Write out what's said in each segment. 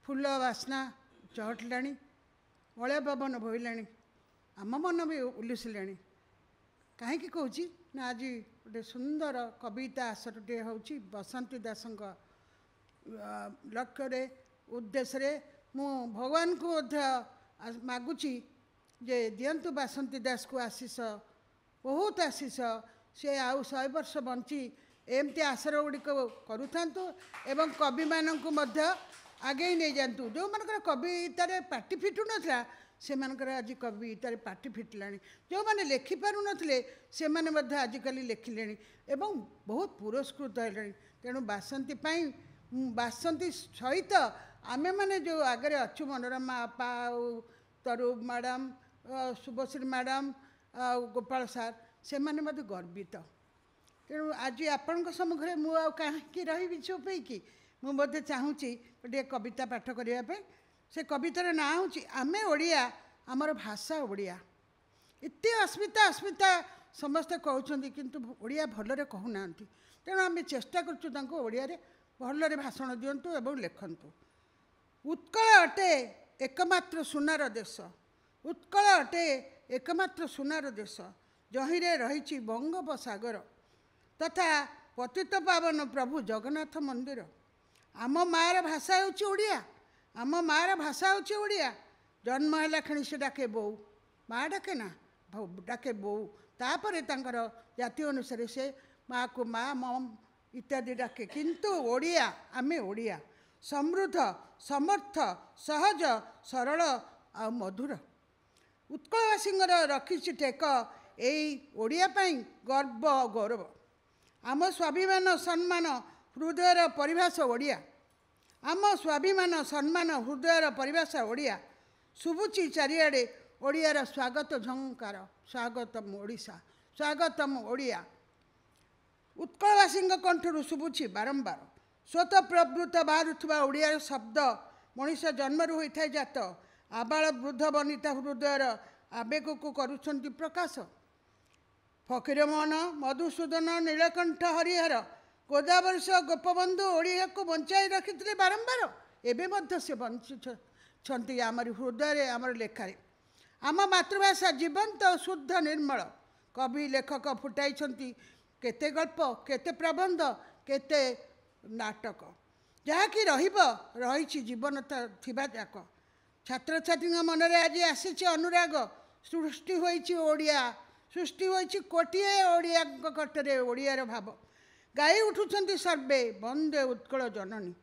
फूल बास्ना चहटिलाणी Malay पवन बोइलाणी आम मन भी उल्लसिले कहीं कौच ना आज गोटे सुंदर कविता आसरटे हूँ बसंती दास लक्ष्य उद्देश्य मु भगवान को मागुची जे दिंतु बासंती दास को आशीष बहुत आशीष से आउ 100 वर्ष बंची एमती आशर गुड़िक करूँ एवं कवि मानक आगे नहीं जातु जो मान कवितार पार्टी फिटू नाला से आज कवितार पार्टी फिटला जो मैंने लेखिपारू नथिले से माने आजिकल लेखिले एवं बहुत पुरस्कृत है तेणु बासंती बासंती सहित आमे माने जो आगे अच्छु मनोरमा आपा तरु मैडम शुभश्री मैडम गोपाल सार से माने मत गर्वित तेणु आज आपण सम्मुखें मुझे रही चुपैकी मुझे चाहूँगी गोटे कविता पाठ करने से कवितार ना हूँ आमे ओडिया आमर भाषा ओडिया एते अस्मिता अस्मिता समस्ते कहते किंतु ओडिया भलरे कहूना तेणु आम चेष्टा करिया भलरे भाषण दिंतु एवं लिखतु उत्कल अटे एकमात्र सुनार देश उत्कल अटे एकमात्र सुनार देश जहिरे रही बंगोपसागर तथा पतित पावन प्रभु जगन्नाथ मंदिर आम मार भाषा होड़िया आम मार भाषा होड़िया जन्म है क्षणी से डाके बो माँ डाके ना डाके बो तापर जाति अनुसार से माँ को माँ मम इत्यादि डाके किंतु ओडिया आमे ओडिया समृद्ध समर्थ सहज सरल आ मधुर उत्कलवासी रखी टेक यही ओडिया गर्व गौरव आम स्वाभिमान सम्मान हृदयर परिभाषा ओडिया आम स्वाभिमान सम्मान हृदयर परिभाषा ओडिया शुभुची चारिआडे ओडियार स्वागत झंकार स्वागतम ओडिशा स्वागतम ओडिया उत्कलवासी कंठरू शुभुची बारंबार स्वतः प्रवृत्त बाहर ओडियार शब्द मनीष जन्मरू होता है जात आबाल वृद्ध वनिता हृदयर आवेग को करुछंती प्रकाश फकीर मोहन मधुसूदन नीलकंठ हरिहर गोदावरीश गोपबंधु ओडिया को बंचाई रखी बारंबार एवं से बंची आमर हृदय आमर लेखार आम मातृभाषा जीवंत शुद्ध निर्मल कवि लेखक फुटाई केते गल्प केते प्रबंध केते नाटक जहाँकि रही जीवन थिबा जाक छात्र छात्री मन में आज आसी अनुराग सृष्टि होइछि ओडिया सृष्टि होइछि कोटिए ओडिया कटरे ओडियार भाव गाई उठुंट सर्वे वंदे उत्कल जननी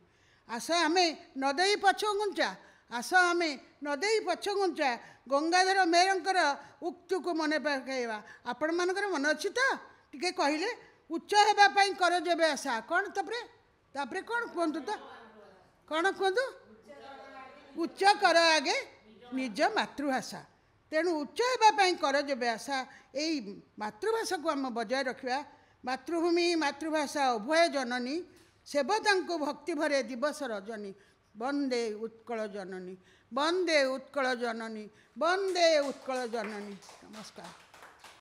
आस आमे नदे पछगुंचा आस आमे नदे पछगुंचा गंगाधर मेहरंकर उक्ति को मन पकड़ा आपण मानकर मन अच्छी तो टे कहले उच्च होगापी कर जेबे आशा कौन तापरे कौन कहतु तो कौन कहतु उच्च कर आगे निज मातृभाषा तेणु उच्च होगापी कर जेबे आशा यही मातृभाषा को आम बजाय रखा मातृभूमि मातृभाषा उभय जननी सेवता को भक्ति भरे दिवस रजनी वंदे उत्कल जननी वंदे उत्कल जननी वंदे उत्कल जननी नमस्कार।